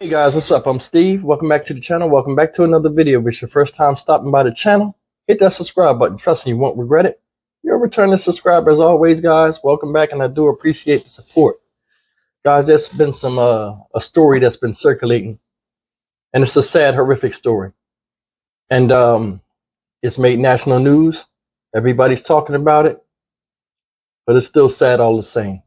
Hey guys, what's up? I'm Steve. Welcome back to the channel. Welcome back to another video. If it's your first time stopping by the channel, hit that subscribe button. Trust me, you won't regret it. You're a returning subscriber as always, guys. Welcome back, and I do appreciate the support. Guys, there's been some a story that's been circulating, and it's a sad, horrific story. And it's made national news. Everybody's talking about it, but it's still sad all the same.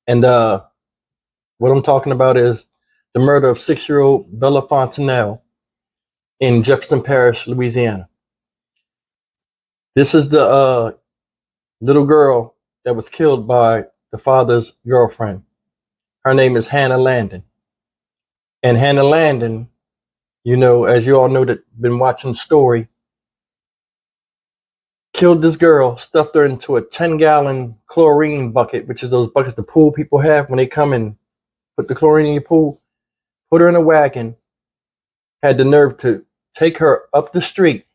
And what I'm talking about is the murder of 6-year-old Bella Fontenelle in Jefferson Parish, Louisiana. This is the little girl that was killed by the father's girlfriend. Her name is Hannah Landon. And Hannah Landon, you know, as you all know that been watching the story, killed this girl, stuffed her into a 10-gallon chlorine bucket, which is those buckets the pool people have when they come and put the chlorine in your pool. Put her in a wagon, had the nerve to take her up the street,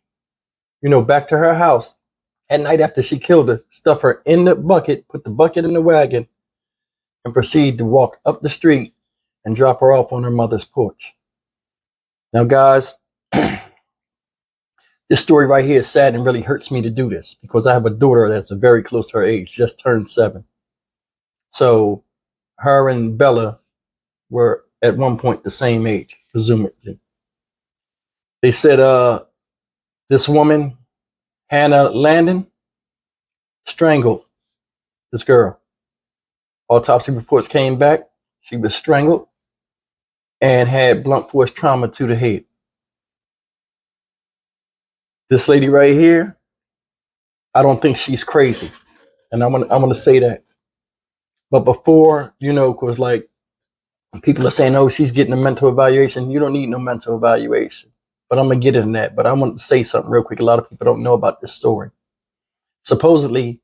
you know, back to her house at night after she killed her, stuff her in the bucket, put the bucket in the wagon, and proceed to walk up the street and drop her off on her mother's porch. Now, guys, this story right here is sad and really hurts me to do this because I have a daughter that's very close to her age, just turned 7. So her and Bella were at one point the same age, presumably. They said this woman, Hannah Landon, strangled this girl. Autopsy reports came back. She was strangled and had blunt force trauma to the head. This lady right here, I don't think she's crazy. And I'm gonna say that. But before, you know, because like people are saying, oh, she's getting a mental evaluation. You don't need no mental evaluation. But I'm going to get into that. But I want to say something real quick. A lot of people don't know about this story. Supposedly,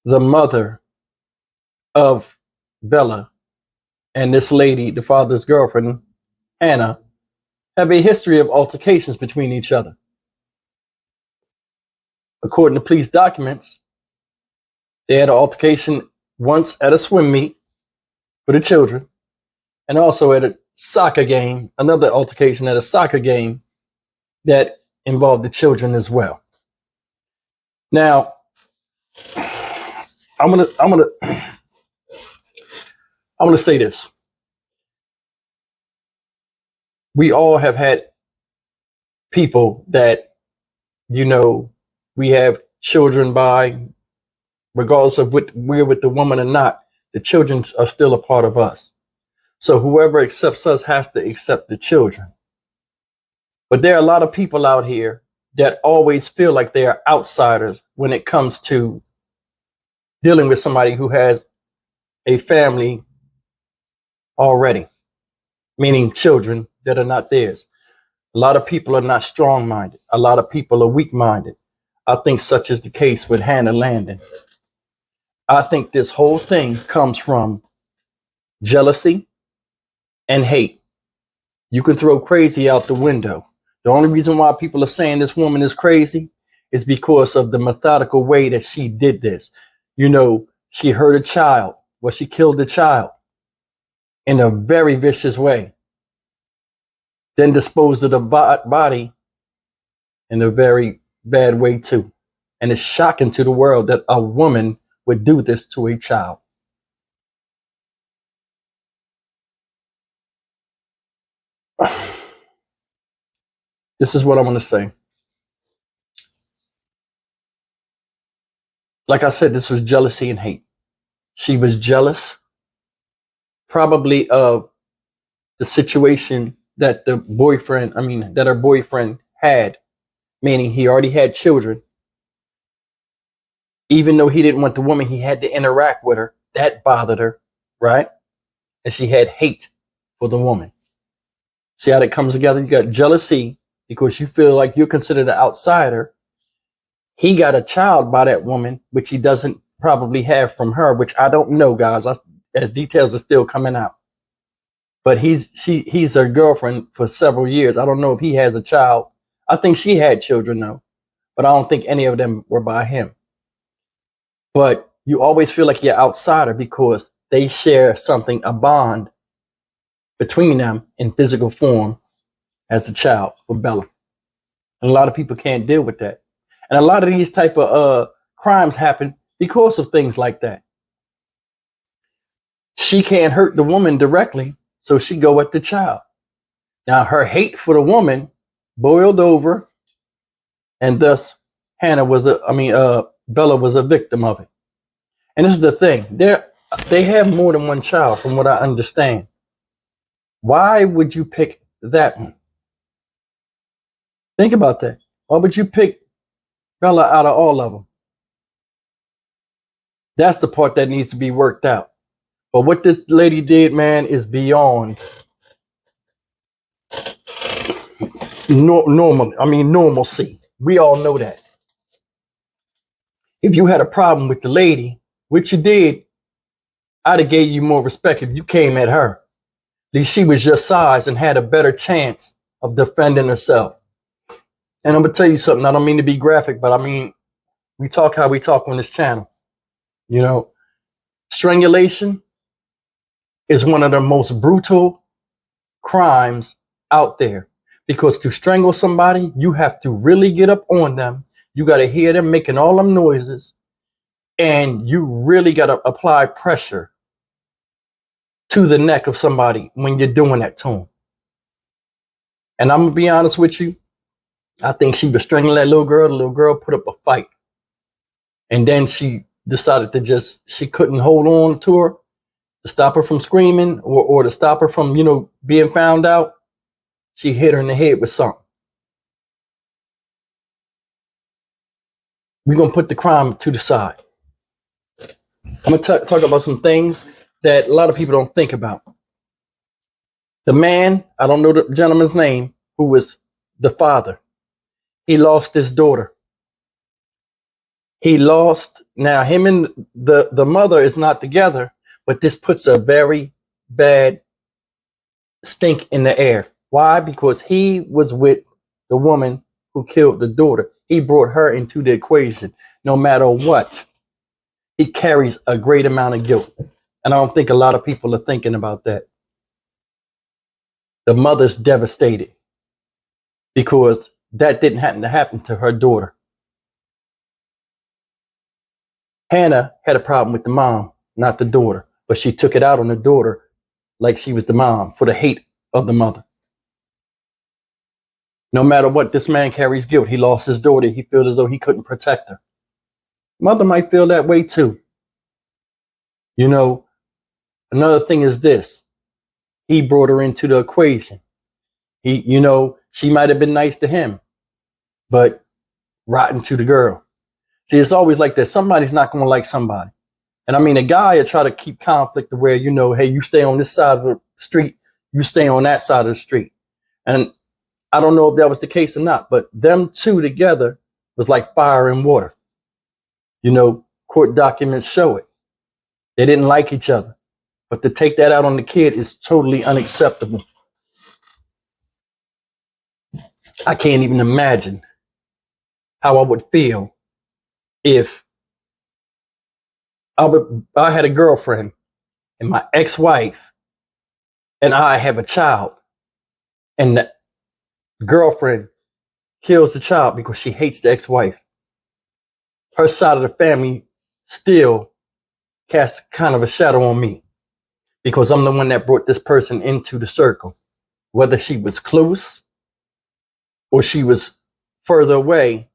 the mother of Bella and this lady, the father's girlfriend, Hannah, have a history of altercations between each other. According to police documents, they had an altercation once at a swim meet for the children. And also at a soccer game, another altercation at a soccer game that involved the children as well. Now, I'm gonna say this. We all have had people that, you know, we have children by, regardless of what we're with the woman or not, the children are still a part of us. So whoever accepts us has to accept the children. But there are a lot of people out here that always feel like they are outsiders when it comes to dealing with somebody who has a family already, meaning children that are not theirs. A lot of people are not strong-minded. A lot of people are weak-minded. I think such is the case with Hannah Landon. I think this whole thing comes from jealousy and hate. You can throw crazy out the window. The only reason why people are saying this woman is crazy is because of the methodical way that she did this. You know, she hurt a child. Well, she killed a child in a very vicious way. Then disposed of the body in a very bad way too. And it's shocking to the world that a woman would do this to a child. This is what I'm going to say. Like I said, this was jealousy and hate. She was jealous, probably of the situation that her boyfriend had, meaning he already had children. Even though he didn't want the woman, he had to interact with her. That bothered her, right? And she had hate for the woman. See how that comes together? You got jealousy because you feel like you're considered an outsider. He got a child by that woman, which he doesn't probably have from her, which I don't know, guys, as details are still coming out. But he's her girlfriend for several years. I don't know if he has a child. I think she had children, though, but I don't think any of them were by him. But you always feel like you're outsider because they share something, a bond between them in physical form as a child for Bella. And a lot of people can't deal with that. And a lot of these type of crimes happen because of things like that. She can't hurt the woman directly, so she go at the child. Now her hate for the woman boiled over, and thus Bella was a victim of it. And this is the thing. They have more than one child, from what I understand. Why would you pick that one? Think about that. Why would you pick Bella out of all of them? That's the part that needs to be worked out. But what this lady did, man, is beyond normalcy. We all know that. If you had a problem with the lady, which you did, I'd have gave you more respect if you came at her. At least she was your size and had a better chance of defending herself. And I'm gonna tell you something. I don't mean to be graphic, but I mean, we talk how we talk on this channel. You know, strangulation is one of the most brutal crimes out there, because to strangle somebody, you have to really get up on them. You got to hear them making all them noises, and you really got to apply pressure to the neck of somebody when you're doing that to them. And I'm gonna be honest with you, I think she was strangling that little girl. The little girl put up a fight, and then she decided she couldn't hold on to her to stop her from screaming, or to stop her from, being found out. She hit her in the head with something. We're going to put the crime to the side. I'm going to talk about some things that a lot of people don't think about. The man, I don't know the gentleman's name, who was the father, he lost his daughter. Now him and the mother is not together, but this puts a very bad stink in the air. Why? Because he was with the woman who killed the daughter. He brought her into the equation. No matter what, he carries a great amount of guilt. And I don't think a lot of people are thinking about that. The mother's devastated because that didn't happen to her daughter. Hannah had a problem with the mom, not the daughter, but she took it out on the daughter like she was the mom for the hate of the mother. No matter what, this man carries guilt. He lost his daughter. He feels as though he couldn't protect her. Mother might feel that way too. Another thing is this. He brought her into the equation. She might have been nice to him, but rotten to the girl. See, it's always like that. Somebody's not going to like somebody. And I mean, a guy will try to keep conflict to where, hey, you stay on this side of the street, you stay on that side of the street. And I don't know if that was the case or not, but them two together was like fire and water. Court documents show it. They didn't like each other. But to take that out on the kid is totally unacceptable. I can't even imagine how I would feel if I had a girlfriend and my ex-wife and I have a child, and the girlfriend kills the child because she hates the ex-wife. Her side of the family still casts kind of a shadow on me because I'm the one that brought this person into the circle. Whether she was close or she was further away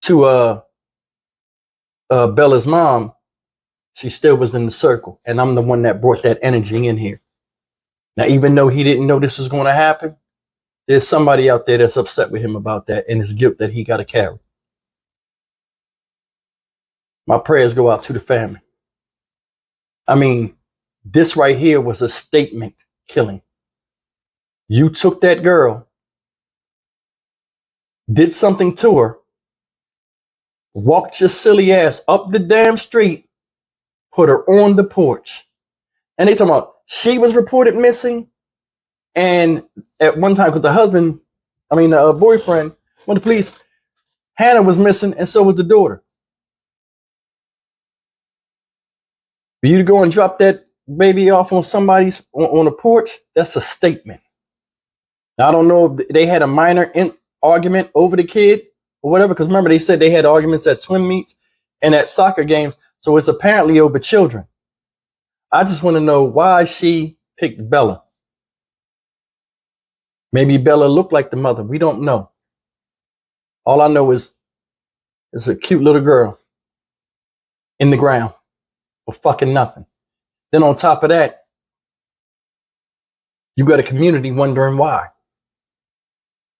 to Bella's mom, she still was in the circle. And I'm the one that brought that energy in here. Now, even though he didn't know this was going to happen, there's somebody out there that's upset with him about that and his guilt that he got to carry. My prayers go out to the family. I mean, this right here was a statement killing. You took that girl, did something to her, walked your silly ass up the damn street, put her on the porch. And they talking about she was reported missing. And at one time, because the boyfriend went to police, Hannah was missing, and so was the daughter. For you to go and drop that baby off on somebody's on a porch, that's a statement. Now, I don't know if they had a minor argument over the kid or whatever, because remember they said they had arguments at swim meets and at soccer games, so it's apparently over children. I just want to know why she picked Bella. Maybe Bella looked like the mother. We don't know. All I know is it's a cute little girl in the ground for fucking nothing. Then on top of that, you got a community wondering why.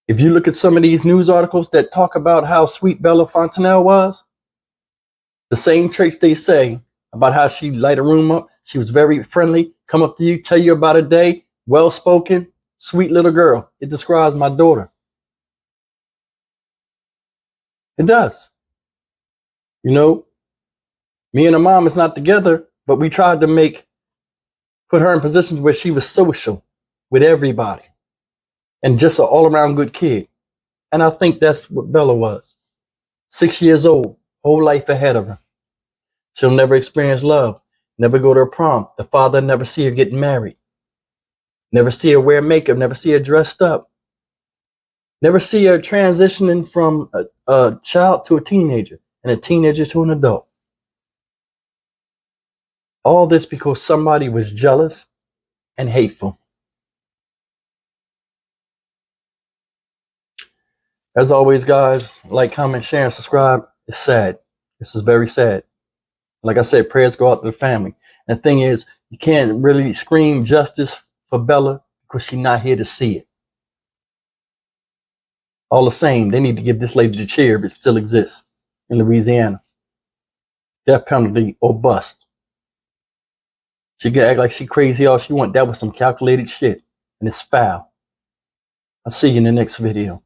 If you look at some of these news articles that talk about how sweet Bella Fontenelle was, the same traits they say about how she light a room up, she was very friendly, come up to you, tell you about a day, well-spoken, sweet little girl. It describes my daughter. It does. You know, me and her mom is not together, but we tried to put her in positions where she was social with everybody and just an all-around good kid. And I think that's what Bella was. 6 years old, whole life ahead of her. She'll never experience love, never go to her prom. The father never see her getting married, never see her wear makeup, never see her dressed up, never see her transitioning from a child to a teenager and a teenager to an adult. All this because somebody was jealous and hateful. As always, guys, like, comment, share, and subscribe. It's sad. This is very sad. Like I said, prayers go out to the family. And the thing is, you can't really scream justice for Bella because she's not here to see it. All the same, they need to give this lady the chair if it still exists in Louisiana. Death penalty or bust. She can act like she crazy all she want. That was some calculated shit. And it's foul. I'll see you in the next video.